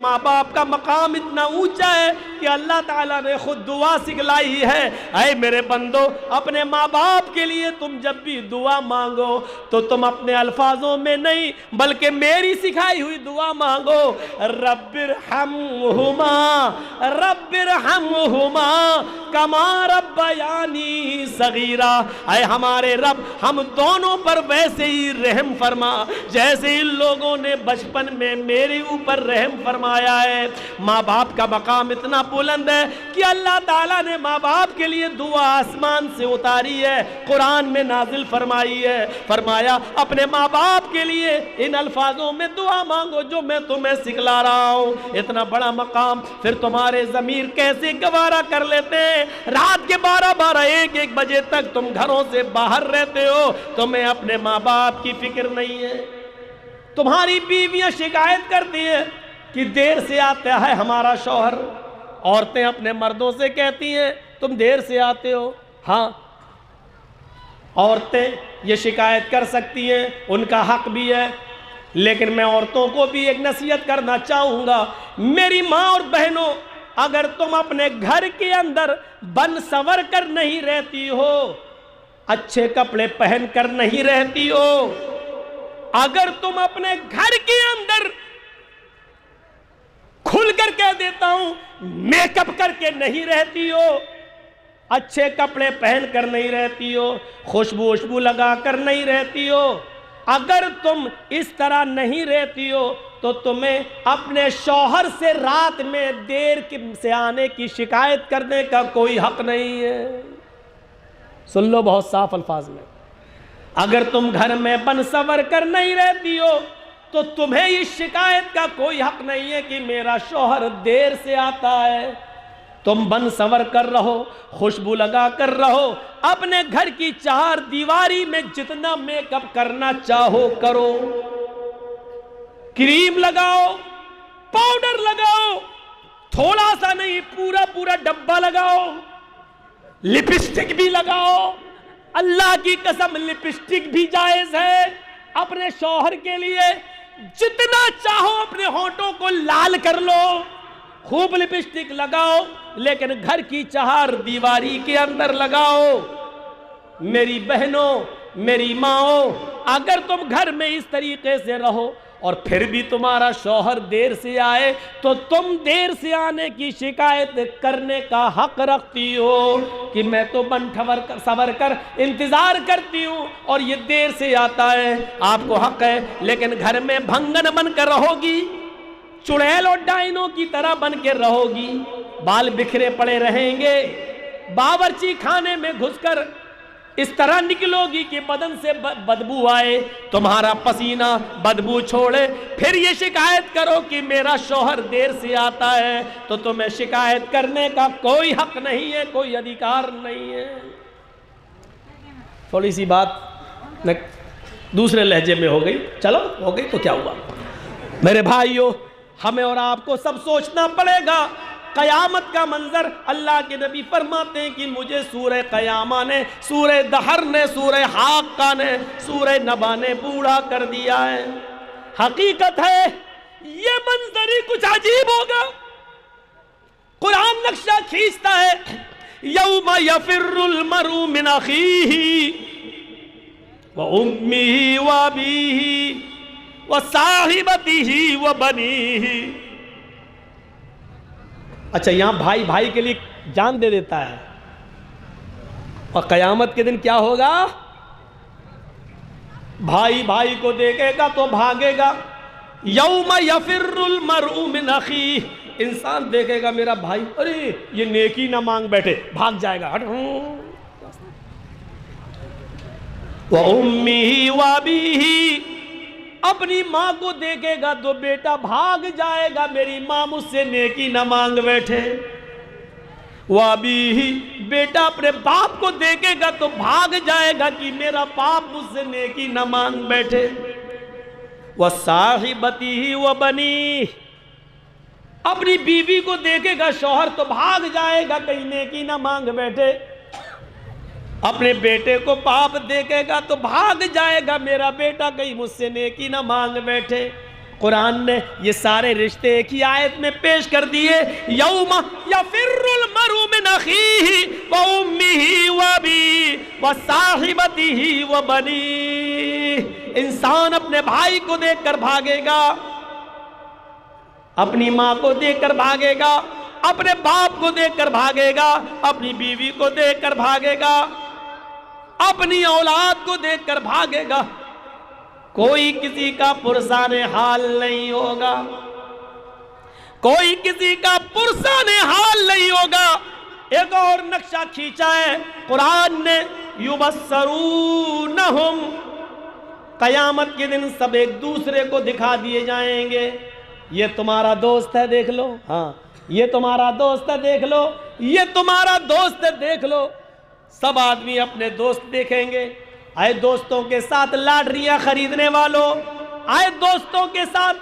ماں باپ کا مقام اتنا اونچا ہے کہ اللہ تعالیٰ نے خود دعا سکھلائی ہے. اے میرے بندو، اپنے ماں باپ کے لیے تم جب بھی دعا مانگو تو تم اپنے الفاظوں میں نہیں بلکہ میری سکھائی ہوئی دعا مانگو. رب ارحمہما رب ارحمہما کما ربیانی صغیرا. اے ہمارے رب، ہم دونوں پر ویسے ہی رحم فرما جیسے ان لوگوں نے بچپن میں میرے اوپر رحم فرمایا ہے. ماں باپ کا مقام اتنا بلند ہے کہ اللہ تعالیٰ نے ماں باپ کے لیے دعا آسمان سے اتاری ہے، قرآن میں نازل فرمائی ہے. فرمایا اپنے ماں باپ کے لیے ان الفاظوں میں دعا مانگو جو میں تمہیں سکھلا رہا ہوں. اتنا بڑا مقام پھر تمہارے ضمیر کیسے گوارا کر لیتے ہیں؟ رات کے 12-1 بجے تک تم گھروں سے باہر رہتے ہو، تمہیں اپنے ماں باپ کی فکر نہیں ہے. تمہاری بیویاں شکایت کرتی ہیں کہ دیر سے آتا ہے ہمارا شوہر. عورتیں اپنے مردوں سے کہتی ہیں تم دیر سے آتے ہو. ہاں، عورتیں یہ شکایت کر سکتی ہیں، ان کا حق بھی ہے. لیکن میں عورتوں کو بھی ایک نصیحت کرنا چاہوں گا. میری ماں اور بہنوں، اگر تم اپنے گھر کے اندر بن سور کر نہیں رہتی ہو، اچھے کپڑے پہن کر نہیں رہتی ہو، اگر تم اپنے گھر کے اندر کھل کر کہہ دیتا ہوں میک اپ کر کے نہیں رہتی ہو، اچھے کپڑے پہن کر نہیں رہتی ہو، خوشبو لگا کر نہیں رہتی ہو، اگر تم اس طرح نہیں رہتی ہو تو تمہیں اپنے شوہر سے رات میں دیر سے آنے کی شکایت کرنے کا کوئی حق نہیں ہے. سن لو بہت صاف الفاظ میں، اگر تم گھر میں بن سور کر نہیں رہتی ہو تو تمہیں اس شکایت کا کوئی حق نہیں ہے کہ میرا شوہر دیر سے آتا ہے. تم بن سور کر رہو، خوشبو لگا کر رہو، اپنے گھر کی 4 دیواری میں جتنا میک اپ کرنا چاہو کرو، کریم لگاؤ، پاؤڈر لگاؤ، تھوڑا سا نہیں پورا ڈبہ لگاؤ، لپسٹک بھی لگاؤ. اللہ کی قسم لپسٹک بھی جائز ہے اپنے شوہر کے لیے. جتنا چاہو اپنے ہونٹوں کو لال کر لو، خوب لپسٹک لگاؤ، لیکن گھر کی 4 دیواری کے اندر لگاؤ. میری بہنوں، میری ماؤں، اگر تم گھر میں اس طریقے سے رہو اور پھر بھی تمہارا شوہر دیر سے آئے تو تم دیر سے آنے کی شکایت کرنے کا حق رکھتی ہو کہ میں تو بن سور کر انتظار کرتی ہوں اور یہ دیر سے آتا ہے. آپ کو حق ہے، لیکن گھر میں بھنگن بن کر رہو گی، چڑیل اور ڈائنوں کی طرح بن کے رہو گی، بال بکھرے پڑے رہیں گے، باورچی خانے میں گھس کر اس طرح نکلو گی کہ بدن سے بدبو آئے، تمہارا پسینہ بدبو چھوڑے، پھر یہ شکایت کرو کہ میرا شوہر دیر سے آتا ہے، تو تمہیں شکایت کرنے کا کوئی حق نہیں ہے، کوئی ادھیکار نہیں ہے. تھوڑی سی بات دوسرے لہجے میں ہو گئی، چلو ہو گئی تو کیا ہوا. میرے بھائیو، ہمیں اور آپ کو سب سوچنا پڑے گا. قیامت کا منظر اللہ کے نبی فرماتے ہیں کہ مجھے سورہ قیامہ نے، سورہ دہر نے، سورہ حاقہ نے، سورہ نبا نے بوڑھا کر دیا ہے. حقیقت ہے یہ منظر ہی کچھ عجیب ہوگا. قرآن نقشہ کھینچتا ہے، یوم یفر المرء من اخیہ وامہ وابیہ وصاحبتہ وبنیہ. اچھا، یہاں بھائی بھائی کے لیے جان دے دیتا ہے، اور قیامت کے دن کیا ہوگا؟ بھائی بھائی کو دیکھے گا تو بھاگے گا. یوم یفر المرء من اخیہ، انسان دیکھے گا میرا بھائی، ارے یہ نیکی نہ مانگ بیٹھے، بھاگ جائے گا. وَأُمِّهِ وَأَبِيهِ، اپنی ماں کو دیکھے گا تو بیٹا بھاگ جائے گا، میری ماں مجھ سے نیکی نہ مانگ بیٹھے. وَأَبِيهِ، بیٹا اپنے باپ کو دیکھے گا تو بھاگ جائے گا کہ میرا باپ مجھ سے نیکی نہ مانگ بیٹھے. وَصَاحِبَتِهِ وَبَنِيهِ، اپنی بیوی کو دیکھے گا شوہر تو بھاگ جائے گا کہیں نیکی نہ مانگ بیٹھے. اپنے بیٹے کو باپ دیکھے گا تو بھاگ جائے گا، میرا بیٹا کہیں مجھ سے نیکی نہ مانگ بیٹھے. قرآن نے یہ سارے رشتے ایک ہی آیت میں پیش کر دیے. یوم یفر المرء من اخیہ وامہ وابیہ وصاحبتہ وبنیہ. انسان اپنے بھائی کو دیکھ کر بھاگے گا, اپنی ماں کو دیکھ کر بھاگے گا, اپنے باپ کو دیکھ کر بھاگے گا, اپنی بیوی کو دیکھ کر بھاگے گا, اپنی اولاد کو دیکھ کر بھاگے گا. کوئی کسی کا پرسان حال نہیں ہوگا, کوئی کسی کا پرسان حال نہیں ہوگا. ایک اور نقشہ کھینچا ہے قرآن نے, یبصرونہم, قیامت کے دن سب ایک دوسرے کو دکھا دیے جائیں گے. یہ تمہارا دوست ہے دیکھ لو, ہاں یہ تمہارا دوست ہے دیکھ لو, یہ تمہارا دوست ہے دیکھ لو. سب آدمی اپنے دوست دیکھیں گے. آئے دوستوں کے ساتھ لاٹریاں خریدنے والوں, آئے دوستوں کے ساتھ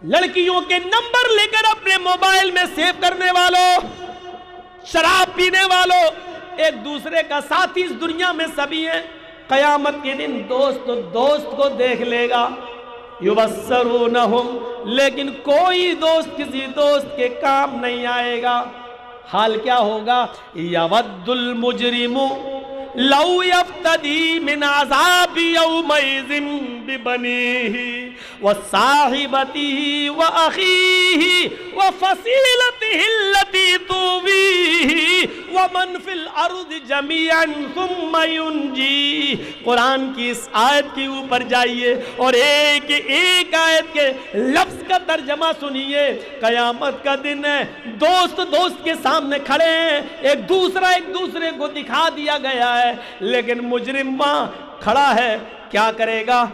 لڑکیوں کے نمبر لے کر اپنے موبائل میں سیو کرنے والوں, شراب پینے والوں, ایک دوسرے کا ساتھی اس دنیا میں سبھی ہیں. قیامت کے دن دوست دوست کو دیکھ لے گا. یبصرونہم, لیکن کوئی دوست کسی دوست کے کام نہیں آئے گا. حال کیا ہوگا؟ یود المجرم لو یفتدی من عذاب یومئذ ببنیہ وصاحبتہ واخیہ وفصیلتہ التی تؤویہ ومن فی الارض جمیعا ثم ینجیہ. قرآن کی اس آیت کے اوپر جائیے اور ایک ایک آیت کے لفظ کا ترجمہ سنیے. قیامت کا دن ہے, دوست دوست کے سامنے کھڑے ہیں, ایک دوسرے کو دکھا دیا گیا ہے, لیکن مجرم وہاں کھڑا ہے. کیا کرے گا,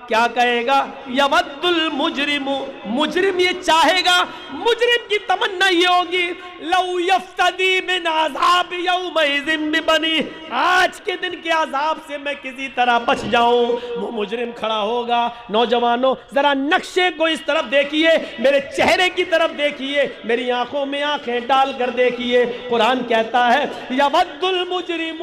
کیا کہے گا؟ یود المجرم, مجرم یہ چاہے گا, مجرم کی تمنا یہ ہوگی, لو یفتدی من عذاب یومئذ ببنیہ, آج کے دن کے عذاب سے میں کسی طرح بچ جاؤں. وہ مجرم کھڑا ہوگا. نوجوانوں ذرا نقشے کو اس طرف دیکھیے, میرے چہرے کی طرف دیکھیے, میری آنکھوں میں آنکھیں ڈال کر دیکھیے. قرآن کہتا ہے یود المجرم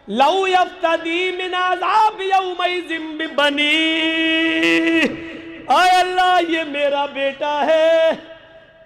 لو یفتدی من عذاب یومئذ ببنیہ. اے اللہ یہ میرا بیٹا ہے,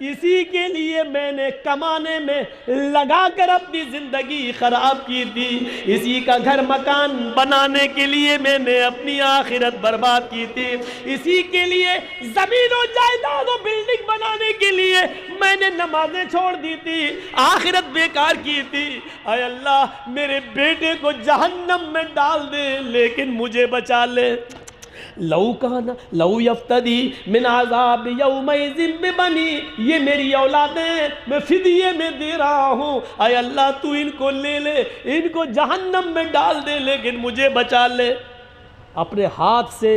اسی کے لیے میں نے کمانے میں لگا کر اپنی زندگی خراب کی تھی, اسی کا گھر مکان بنانے کے لیے میں نے اپنی آخرت برباد کی تھی, اسی کے لیے زمین و جائیداد و بلڈنگ بنانے کے لیے میں نے نمازیں چھوڑ دی تھی, آخرت بیکار کی تھی. اے اللہ میرے بیٹے کو جہنم میں ڈال دے لیکن مجھے بچا لے. لو یفتدی من عذاب یومئذ ببنیہ, یہ میری اولادیں میں فدیے میں دے رہا ہوں. اے اللہ تو ان کو لے لے, ان کو جہنم میں ڈال دے لیکن مجھے بچا لے. اپنے ہاتھ سے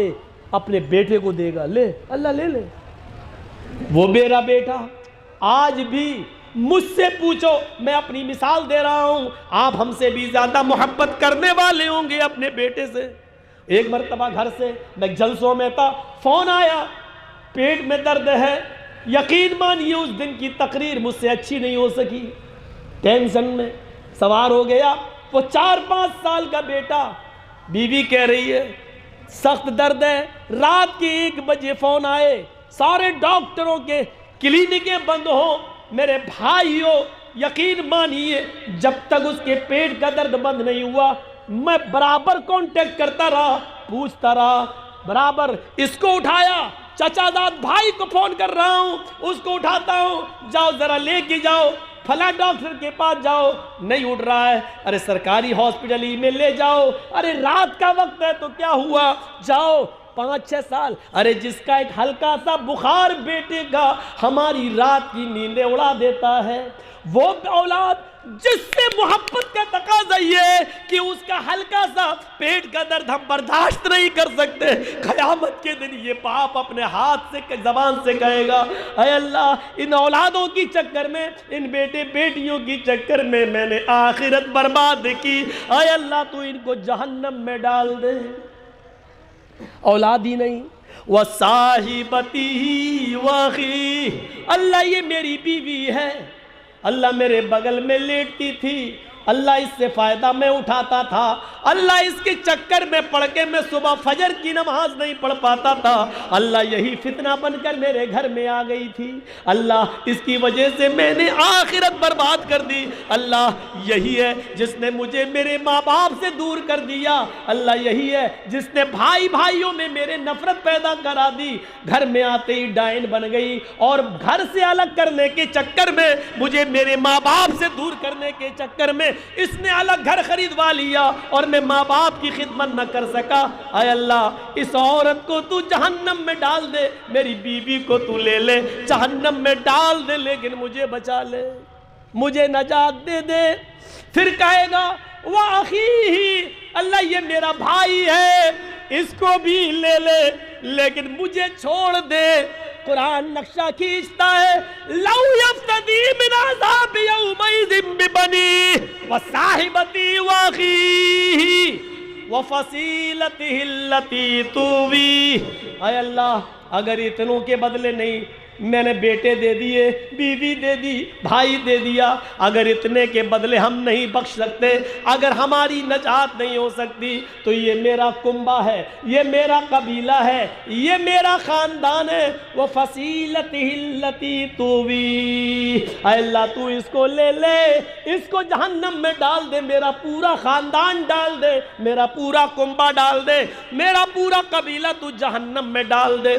اپنے بیٹے کو دے گا, لے اللہ لے لے. وہ میرا بیٹا آج بھی مجھ سے پوچھو, میں اپنی مثال دے رہا ہوں, آپ ہم سے بھی زیادہ محبت کرنے والے ہوں گے اپنے بیٹے سے. ایک مرتبہ گھر سے میں جلسوں میں تھا, فون آیا, پیٹ میں درد ہے. یقین مانیے اس دن کی تقریر مجھ سے اچھی نہیں ہو سکی, ٹینشن میں سوار ہو گیا. وہ 4-5 سال کا بیٹا, بیوی کہہ رہی ہے سخت درد ہے. رات کے 1 بجے فون آئے, سارے ڈاکٹروں کے کلینکیں بند ہوں. میرے بھائیو یقین مانیے جب تک اس کے پیٹ کا درد بند نہیں ہوا میں برابر کانٹیکٹ کرتا رہا, پوچھتا رہا, برابر اس کو اٹھایا, چچا داد بھائی کو فون کر رہا ہوں, اس کو اٹھاتا ہوں, جاؤ ذرا لے کے جاؤ فلاں ڈاکٹر کے پاس جاؤ, نہیں اٹھ رہا ہے. ارے سرکاری ہاسپٹل ہی میں لے جاؤ. ارے رات کا وقت ہے تو کیا ہوا, جاؤ. 5-6 سال, ارے جس کا ایک ہلکا سا بخار بیٹے کا ہماری رات کی نیندیں اڑا دیتا ہے, وہ اولاد جس سے محبت کا تقاضا یہ ہے کہ اس کا ہلکا سا پیٹ کا درد ہم برداشت نہیں کر سکتے. قیامت کے دن یہ باپ اپنے ہاتھ سے زبان سے کہے گا, اے اللہ ان اولادوں کی چکر میں, ان بیٹے بیٹیوں کی چکر میں میں نے آخرت برباد کی. اے اللہ تو ان کو جہنم میں ڈال دے. اولاد ہی نہیں, وصاحبتہ واخیہ, اللہ یہ میری بیوی ہے, اللہ میرے بغل میں لیٹتی تھی, اللہ اس سے فائدہ میں اٹھاتا تھا، اللہ اس کے چکر میں پڑھ کے میں صبح فجر کی نماز نہیں پڑھ پاتا تھا، اللہ یہی فتنہ بن کر میرے گھر میں آ گئی تھی، اللہ اس کی وجہ سے میں نے آخرت برباد کر دی، اللہ یہی ہے جس نے مجھے میرے ماں باپ سے دور کر دیا، اللہ یہی ہے جس نے بھائیوں میں میرے نفرت پیدا کرا دی، گھر میں آتے ہی ڈائن بن گئی، اور گھر سے الگ کرنے کے چکر میں، مجھے میرے ماں باپ سے دور کرنے کے چکر میں اس نے الگ گھر خریدوا لیا اور میں ماں باپ کی خدمت نہ کر سکا۔ اے اللہ اس عورت کو تو جہنم میں ڈال دے، میری بیوی کو تو لے لے جہنم میں ڈال دے، لیکن مجھے بچا لے، مجھے نجات دے دے۔ پھر کہے گا وَأَخِيهِ، اللہ یہ میرا بھائی ہے، اس کو بھی لے لے لیکن مجھے چھوڑ دے۔ قرآن نقشہ کھینچتا ہے لَوْ يَفْتَدِي مِنْ عَذَابِ يَوْمَئِذٍ بِبَنِيهِ وَصَاحِبَتِهِ وَأَخِيهِ وَفَصِيلَتِهِ الَّتِي تُؤْوِيهِ۔ اے اللہ اگر اتنوں کے بدلے نہیں، میں نے بیٹے دے دیے، بیوی دے دی، بھائی دے دیا، اگر اتنے کے بدلے ہم نہیں بخش سکتے، اگر ہماری نجات نہیں ہو سکتی تو یہ میرا کنبہ ہے، یہ میرا قبیلہ ہے، یہ میرا خاندان ہے۔ وَفَصِيلَتِهِ الَّتِي تُؤْوِيهِ، اے اللہ تو اس کو لے لے، اس کو جہنم میں ڈال دے، میرا پورا خاندان ڈال دے، میرا پورا کنبہ ڈال دے، میرا پورا قبیلہ تو جہنم میں ڈال دے،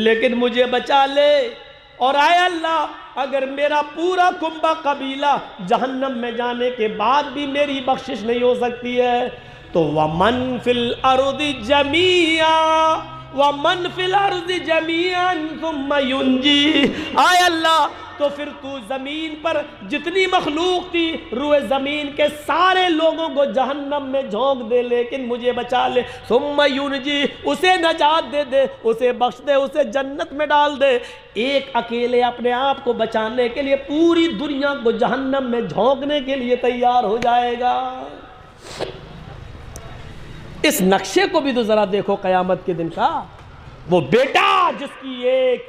لیکن مجھے بچا لے۔ اور اے اللہ اگر میرا پورا کنبہ قبیلہ جہنم میں جانے کے بعد بھی میری بخشش نہیں ہو سکتی ہے تو وَمَن فِي الْأَرْضِ جَمِيعًا وَمَن فِي الْأَرْضِ جَمِيعًا ثُمَّ يُنْجِيهِ، اے اللہ تو پھر تو زمین پر جتنی مخلوق تھی روئے زمین کے سارے لوگوں کو جہنم میں جھونک دے، لیکن مجھے بچا لے۔ ثم ینجی، اسے نجات دے دے، اسے بخش دے، اسے جنت میں ڈال دے۔ ایک اکیلے اپنے آپ کو بچانے کے لیے پوری دنیا کو جہنم میں جھونکنے کے لیے تیار ہو جائے گا۔ اس نقشے کو بھی تو ذرا دیکھو قیامت کے دن کا، وہ بیٹا جس کی ایک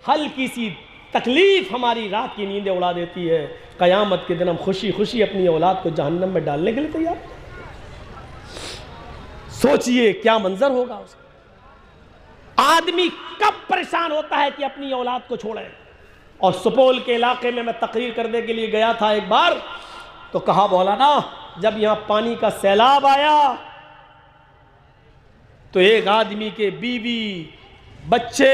ہلکی سی تکلیف ہماری رات کی نیندیں اڑا دیتی ہے، قیامت کے دن ہم خوشی خوشی اپنی اولاد کو جہنم میں ڈالنے کے لیے تیار۔ سوچئے کیا منظر ہوگا اس کا۔ آدمی کب پریشان ہوتا ہے کہ اپنی اولاد کو چھوڑے۔ اور سپول کے علاقے میں تقریر کرنے کے لیے گیا تھا ایک بار، تو کہا مولانا جب یہاں پانی کا سیلاب آیا تو ایک آدمی کے بیوی بچے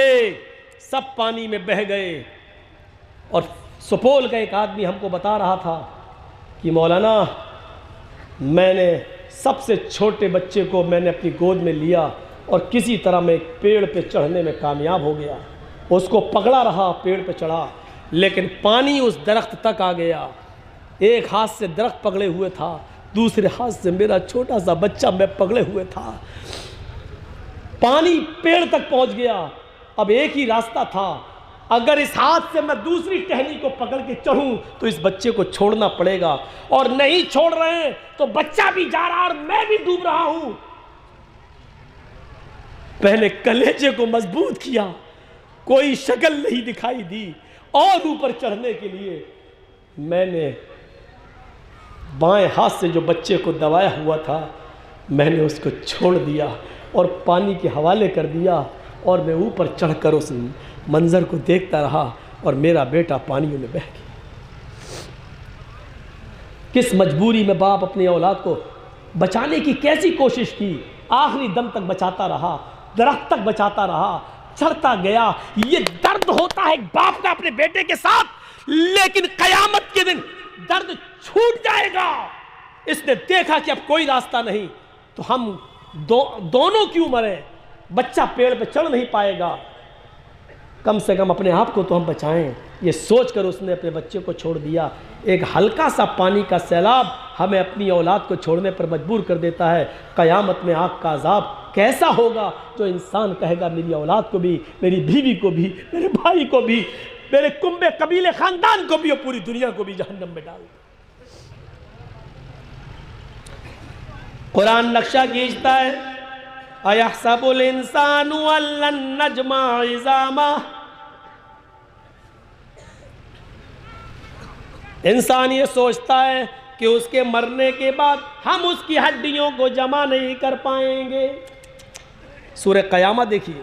سب پانی میں بہہ گئے، اور سپول کا ایک آدمی ہم کو بتا رہا تھا کہ مولانا میں نے سب سے چھوٹے بچے کو میں نے اپنی گود میں لیا اور کسی طرح میں ایک پیڑ پہ چڑھنے میں کامیاب ہو گیا، اس کو پکڑا رہا، پیڑ پہ چڑھا، لیکن پانی اس درخت تک آ گیا، ایک ہاتھ سے درخت پکڑے ہوئے تھا، دوسرے ہاتھ سے میرا چھوٹا سا بچہ میں پکڑے ہوئے تھا، پانی پیڑ تک پہنچ گیا۔ اب ایک ہی راستہ تھا، اگر اس ہاتھ سے میں دوسری ٹہنی کو پکڑ کے چڑھوں تو اس بچے کو چھوڑنا پڑے گا، اور نہیں چھوڑ رہے ہیں تو بچہ بھی جا رہا اور میں بھی ڈوب رہا ہوں۔ پہلے کلیجے کو مضبوط کیا، کوئی شکل نہیں دکھائی دی، اور اوپر چڑھنے کے لیے میں نے بائیں ہاتھ سے جو بچے کو دبایا ہوا تھا میں نے اس کو چھوڑ دیا اور پانی کے حوالے کر دیا، اور میں اوپر چڑھ کر اس منظر کو دیکھتا رہا اور میرا بیٹا پانیوں میں بہہ گیا۔ کس مجبوری میں باپ اپنی اولاد کو بچانے کی کیسی کوشش کی، آخری دم تک بچاتا رہا، درخت تک بچاتا رہا، چڑھتا گیا۔ یہ درد ہوتا ہے ایک باپ کا اپنے بیٹے کے ساتھ، لیکن قیامت کے دن درد چھوٹ جائے گا۔ اس نے دیکھا کہ اب کوئی راستہ نہیں تو ہم دونوں کیوں مریں، بچہ پیڑ پہ چڑھ نہیں پائے گا، کم سے کم اپنے آپ کو تو ہم بچائیں۔ یہ سوچ کر اس نے اپنے بچے کو چھوڑ دیا۔ ایک ہلکا سا پانی کا سیلاب ہمیں اپنی اولاد کو چھوڑنے پر مجبور کر دیتا ہے۔ قیامت میں آگ کا عذاب کیسا ہوگا جو انسان کہے گا میری اولاد کو بھی، میری بیوی کو بھی، میرے بھائی کو بھی، میرے کنبے قبیلے خاندان کو بھی اور پوری دنیا کو بھی جہنم میں ڈال دے۔ قرآن نقشہ کھینچتا ہے اَيَحْسَبُ الْإِنسَانُ أَن لَّن نَّجْمَعَ عِظَامَهُ، انسان یہ سوچتا ہے کہ اس کے مرنے کے بعد ہم اس کی ہڈیوں کو جمع نہیں کر پائیں گے. سورہ قیامہ دیکھیے.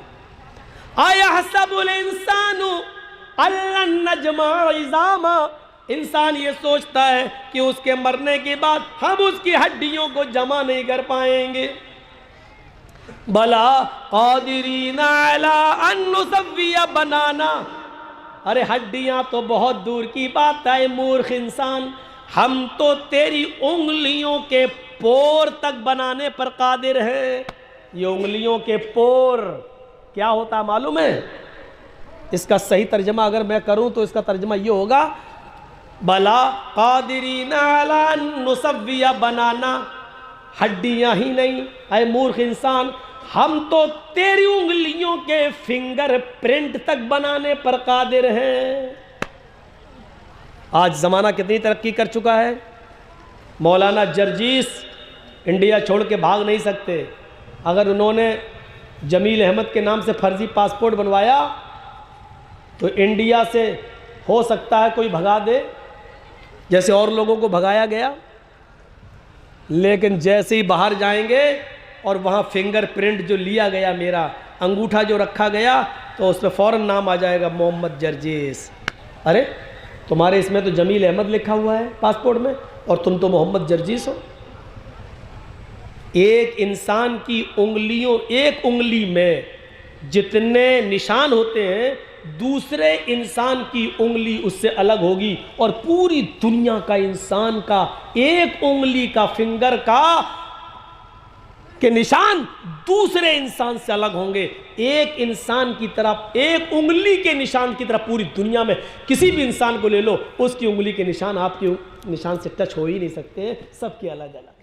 اَيَحْسَبُ الْإِنسَانُ أَلَّن نَّجْمَعَ عِظَامَهُ. انسان یہ سوچتا ہے کہ اس کے مرنے کے بعد ہم اس کی ہڈیوں کو جمع نہیں کر پائیں گے. بلا قادرین علی ان نسوی بنانا. ارے ہڈیاں تو بہت دور کی بات ہے مورخ انسان، ہم تو تیری انگلیوں کے پور تک بنانے پر قادر ہیں. یہ انگلیوں کے پور کیا ہوتا ہے معلوم ہے؟ اس کا صحیح ترجمہ اگر میں کروں تو اس کا ترجمہ یہ ہوگا بلا قادرین علی ان نسوی بنانا. ہڈیاں ہی نہیں اے مورخ انسان، ہم تو تیری انگلیوں کے فنگر پرنٹ تک بنانے پر قادر ہیں. آج زمانہ کتنی ترقی کر چکا ہے. مولانا جرجیس انڈیا چھوڑ کے بھاگ نہیں سکتے. اگر انہوں نے جمیل احمد کے نام سے فرضی پاسپورٹ بنوایا تو انڈیا سے ہو سکتا ہے کوئی بھگا دے جیسے اور لوگوں کو بھگایا گیا، لیکن جیسے ہی باہر جائیں گے اور وہاں فنگر پرنٹ جو لیا گیا، میرا انگوٹھا جو رکھا گیا، تو اس پہ فوراً نام آ جائے گا محمد جرجیس. ارے تمہارے اس میں تو جمیل احمد لکھا ہوا ہے پاسپورٹ میں اور تم تو محمد جرجیس ہو. ایک انسان کی انگلیوں، ایک انگلی میں جتنے نشان ہوتے ہیں دوسرے انسان کی انگلی اس سے الگ ہوگی، اور پوری دنیا کا انسان کا ایک انگلی کا فنگر کا کہ نشان دوسرے انسان سے الگ ہوں گے. ایک انسان کی طرح، ایک انگلی کے نشان کی طرح پوری دنیا میں کسی بھی انسان کو لے لو، اس کی انگلی کے نشان آپ کے نشان سے ٹچ ہو ہی نہیں سکتے ہیں، سب کے الگ الگ.